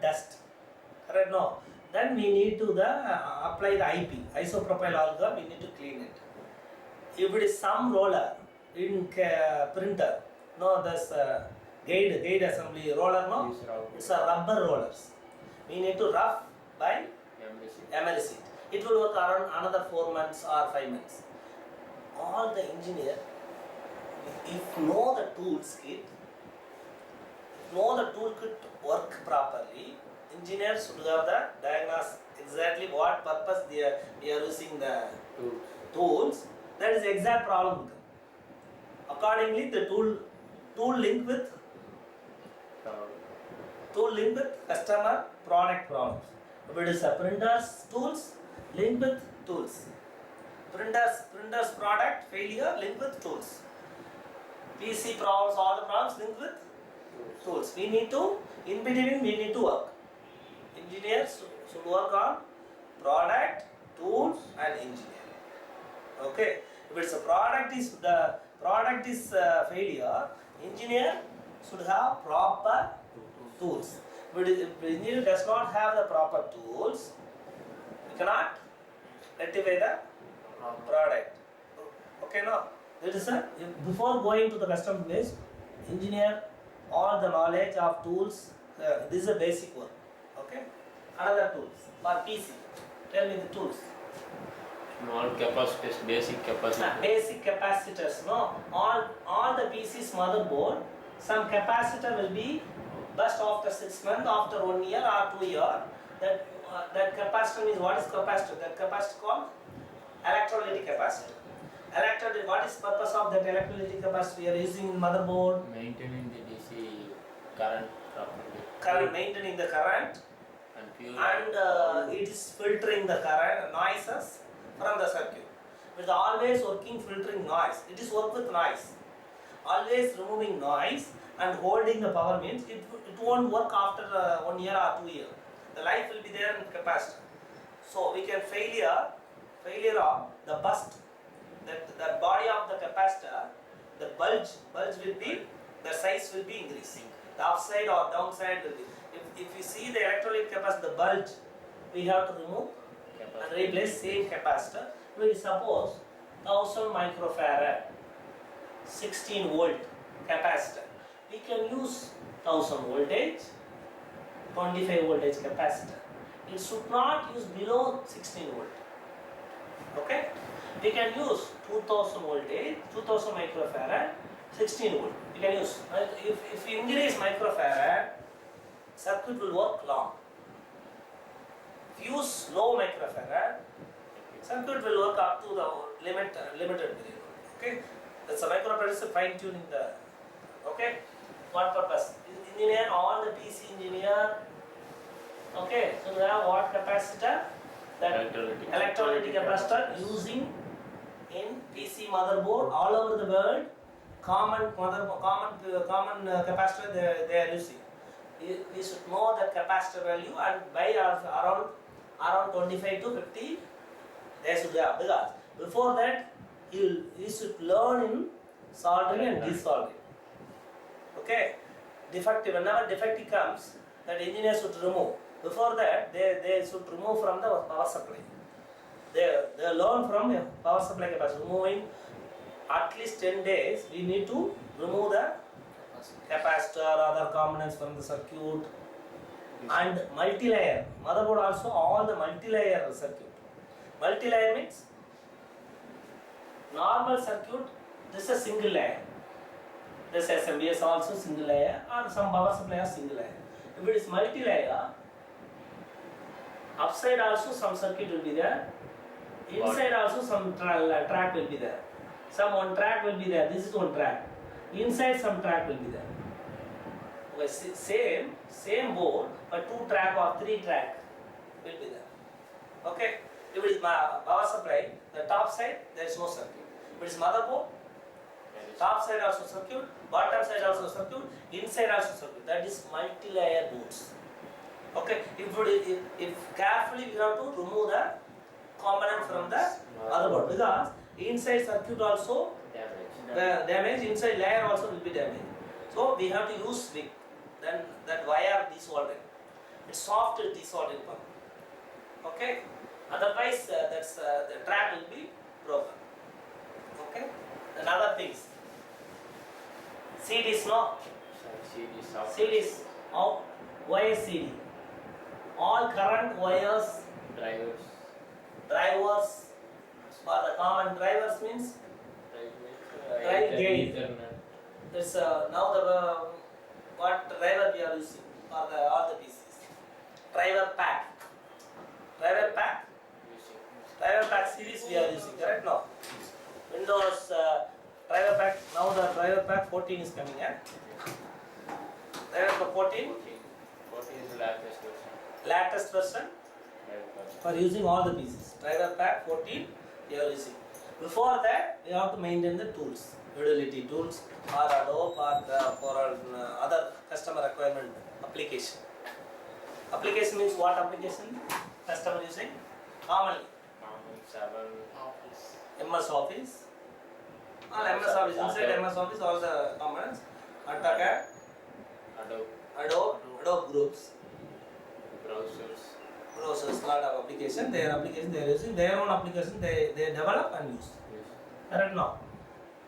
Dust, correct? No, then we need to apply the IP, isopropyl alcohol. We need to clean it. If it is some roller in printer, no, there's guide assembly roller, no, it's a rubber rollers. We need to rough by MLC. It will work around another 4 months or 5 months. All the engineer, if know the tools kit, know the toolkit work properly, engineers should have the diagnose exactly what purpose we are using the tools. That is the exact problem. Accordingly, the tool link with customer product problems. If it is a printer's tools, link with tools. Printer's product failure, link with tools. PC problems, all the problems link with tools. We need to, in between we need to work. Engineers should work on product, tools and engineering. Okay. If it's a product is failure, engineer should have proper tools. But if the engineer does not have the proper tools, we cannot rectify the product. Okay, no. That is before going to the custom place, engineer all the knowledge of tools. This is a basic work. Okay. Another tools for PC. Tell me the tools. Small capacitors, basic capacitors. Basic capacitors. No, all the PC's motherboard. Some capacitor will be burst after 6 months, after 1 year or 2 years. That capacitor means, what is capacitor? That capacitor called electrolytic capacitor. What is purpose of that electrolytic capacitor we are using in motherboard? Maintaining the DC current properly. Maintaining the current. And it is filtering the current noises from the circuit. It is always working filtering noise. It is work with noise. Always removing noise and holding the power means it won't work after 1 year or 2 years. The life will be there in the capacitor. So we can failure of the burst. That body of the capacitor, the bulge will be, the size will be increasing. The upside or downside will be. If you see the electrolytic capacitor, the bulge, we have to remove and replace same capacitor. We suppose 1000 microfarad, 16 volt capacitor. We can use 1000 voltage, 25 voltage capacitor. It should not use below 16 volt. Okay? We can use 2000 voltage, 2000 microfarad, 16 volt. We can use. If you increase microfarad, circuit will work long. If you use low microfarad, circuit will work up to the limited period. Okay? That's a microfarad is fine tuning the. Okay? What purpose? Engineer, all the PC engineer. Okay? So we have what capacitor? That electrolytic capacitor using in PC motherboard all over the world. Common capacitor they are using. We should know the capacitor value and by around 25 to 50 they should have, because before that you should learn in soldering and desoldering. Okay, defective, whenever defective comes, that engineer should remove. Before that they should remove from the power supply. They learn from the power supply capacitor. Removing at least 10 days, we need to remove the capacitor, other components from the circuit, and multi-layer. Motherboard also all the multi-layer circuit. Multi-layer means normal circuit, this is a single layer. This assembly is also single layer, or some power supply is single layer. If it is multi-layer, upside also some circuit will be there, inside also some track will be there. Some one track will be there. This is one track. Inside some track will be there. Okay, same board, but 2 track or 3 track will be there. Okay. If it is power supply, the top side there is no circuit. If it is motherboard, top side also circuit, bottom side also circuit, inside also circuit. That is multi-layer boards. Okay. If carefully we have to remove the component from the motherboard, because inside circuit also damage, inside layer also will be damaged. So we have to use wick. Then that wire desoldering. It's soft desoldering pump. Okay. Otherwise, the track will be broken. Okay. Another things. CDs, no. CDs. How? Wires CD. All current wires. Drivers. For the common drivers means. Drive gate. It's now the what driver we are using for all the PCs. Driver pack. Driver pack series we are using, correct? No. Windows driver pack. Now the driver pack 14 is coming. Driver pack 14. 14 is the latest version. Latest version for using all the PCs. Driver pack 14 we are using. Before that, we have to maintain the tools, utility tools, or Adobe, or for other customer requirement application. Application means what application? Customer using commonly. MS Office. All MS Office, inside MS Office, all the components. AutoCAD, Adobe groups, browsers, lot of application. Their application they are using, their own application they develop and use. Correct now.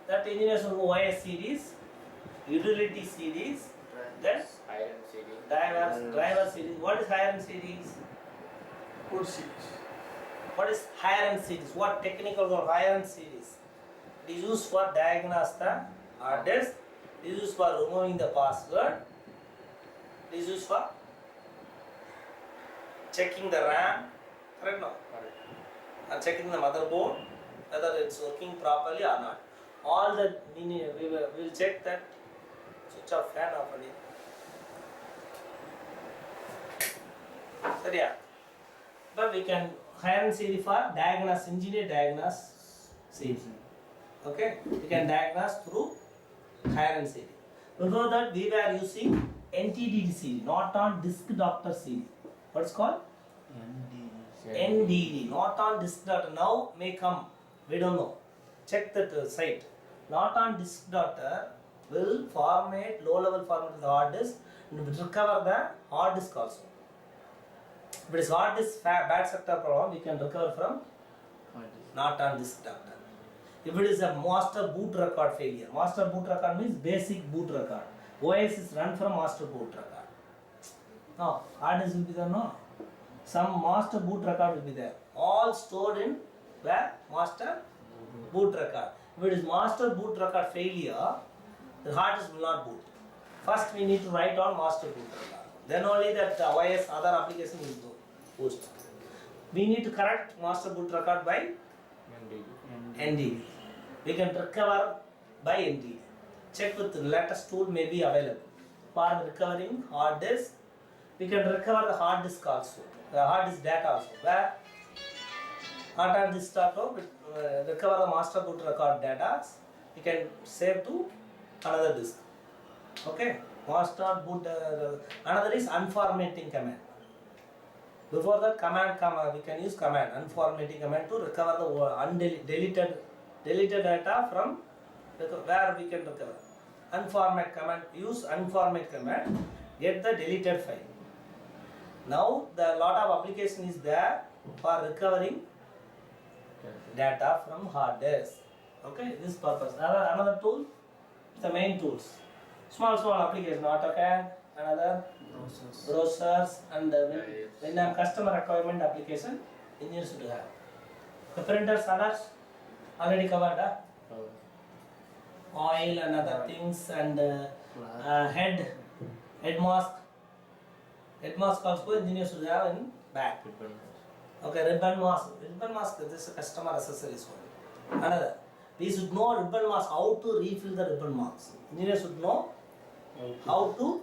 That engineers will go OS series, utility series, then driver series. What is higher end series? Code series. What is higher end series? What technical or higher end series? It is used for diagnose the hard disk. It is used for removing the password. It is used for checking the RAM. Correct now? And checking the motherboard whether it's working properly or not. All that we will check that. Switch off fan off only. Sorry, but we can hire and series for diagnose, engineer diagnose series. Okay, we can diagnose through hire and series. Before that, we were using NTDD series, not on disk doctor series. What's called? NDD, not on disk doctor. Now may come, we don't know. Check that site. Not on disk doctor will format low level format of the hard disk and will recover the hard disk also. If it is hard disk bad sector problem, we can recover from not on disk doctor. If it is a master boot record failure, master boot record means basic boot record. OS is run from master boot record. No, hard disk will be there, no. Some master boot record will be there. All stored in where? Master boot record. If it is master boot record failure, the hard disk will not boot. First we need to write on master boot record. Then only that OS other application will boost. We need to correct master boot record by NDD. We can recover by NDD. Check with the latest tool may be available. For recovering hard disk, we can recover the hard disk also. The hard disk data also. Where hard disk data, recover the master boot record data, we can save to another disk. Okay. Master boot. Another is unformatting command. Before that command, we can use command unformatting command to recover the deleted data from where we can recover. Unformat command, use unformat command, get the deleted file. Now the lot of application is there for recovering data from hard disk. Okay, this purpose. Another tool, the main tools. Small application, AutoCAD, another browsers, and when a customer requirement application, engineers should have. The printers, others already covered. Oil and other things, and head mask. Head mask also engineers should have in back. Okay, ribbon mask. Ribbon mask, this is a customer accessories one. Another We should know ribbon mask, how to refill the ribbon marks. Engineers should know how to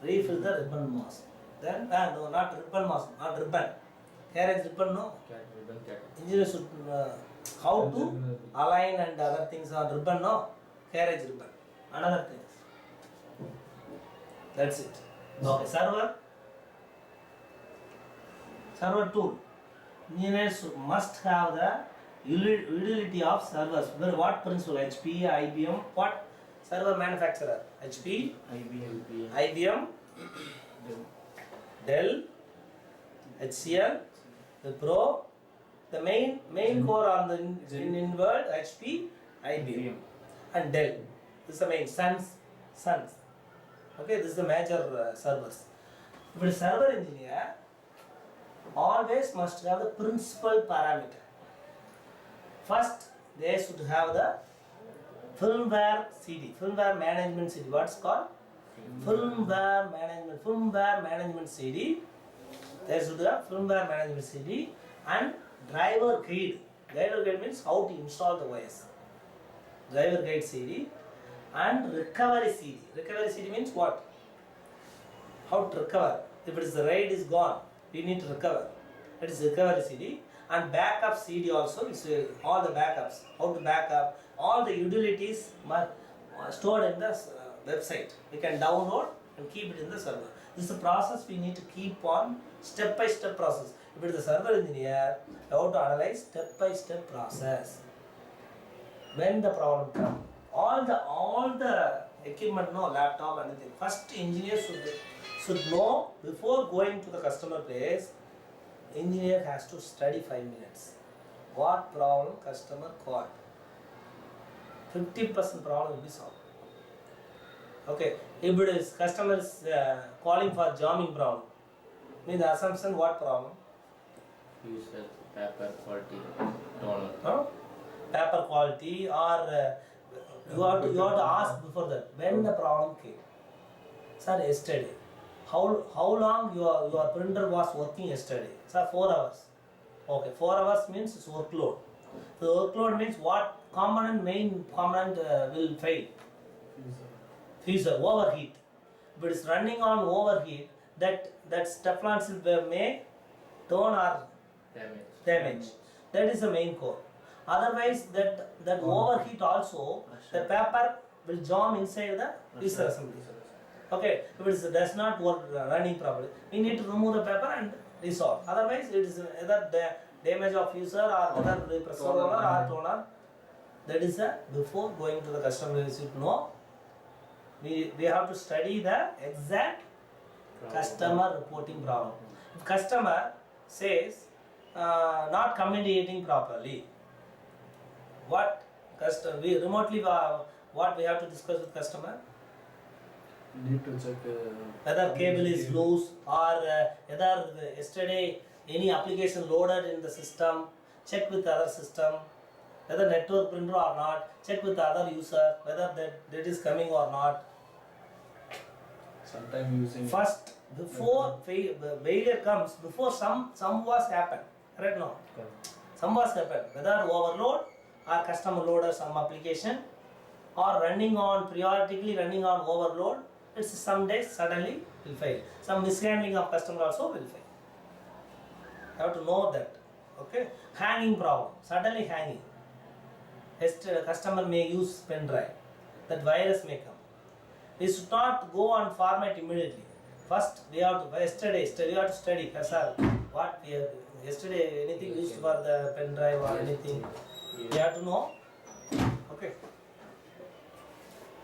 refill the ribbon mask. Then, no, not ribbon mask, not ribbon. Carriage ribbon, no. Cat, ribbon cat. Engineers should how to align and other things on ribbon, no. Carriage ribbon. Another things. That's it. Okay, server. Server tool. Engineers must have the utility of servers. What principle? HP, IBM, what server manufacturer? HP, IBM, Dell, HCL, Wipro. The main core on the in world HP, IBM, and Dell. This is the main Suns. Okay, this is the major servers. If a server engineer always must have the principal parameter. First, they should have the firmware CD, firmware management CD. What's called? Firmware management CD. They should have firmware management CD and driver guide. Driver guide means how to install the OS. Driver guide CD and recovery CD. Recovery CD means what? How to recover. If it is the RAID is gone, we need to recover. That is recovery CD. And backup CD also is all the backups. How to backup all the utilities stored in the website. We can download and keep it in the server. This is a process we need to keep on step by step process. If it is a server engineer, how to analyze step by step process. When the problem comes, all the equipment, no laptop, anything. First, engineer should know before going to the customer place. Engineer has to study 5 minutes. What problem customer caught? 50% problem will be solved. Okay, if it is customer is calling for jamming problem, means the assumption what problem? User paper quality toner. Huh? Paper quality or you have to ask before that when the problem came. Sir, yesterday. How long your printer was working yesterday? Sir, 4 hours. Okay, 4 hours means it's workload. So workload means what main component will fail? Fusor, overheat. If it is running on overheat, that Teflon silver may turn or damage. That is the main core. Otherwise, that overheat also, the paper will jam inside the user assembly. Okay, if it does not work running properly, we need to remove the paper and resolve. Otherwise, it is either damage of user or other pressure roller or toner. That is before going to the customer, we should know. We have to study the exact customer reporting problem. If customer says not communicating properly, what we remotely what we have to discuss with customer? Need to check Whether cable is loose or whether yesterday any application loaded in the system, check with the other system, whether network printer or not, check with the other user, whether that is coming or not. sometime using First, before failure comes, before some was happened, correct no? Some was happened, whether overload or customer loaded some application or periodically running on overload, it's some days suddenly will fail. Some mishandling of customer also will fail. You have to know that. Okay? Hanging problem, suddenly hanging. Customer may use pen drive, that virus may come. We should not go on format immediately. First, we have to yesterday we have to study. Sir, what we have, yesterday anything used for the pen drive or anything, we have to know. Okay.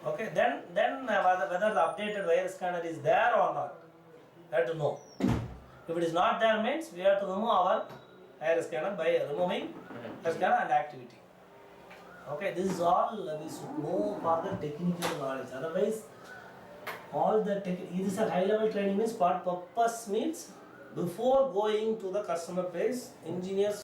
Okay. Then whether the updated virus scanner is there or not, we have to know. If it is not there means we have to remove our virus scanner by removing virus scanner and activity. Okay, this is all we should know for the technical knowledge. Otherwise, all the this is a high level training means what purpose means before going to the customer place, engineers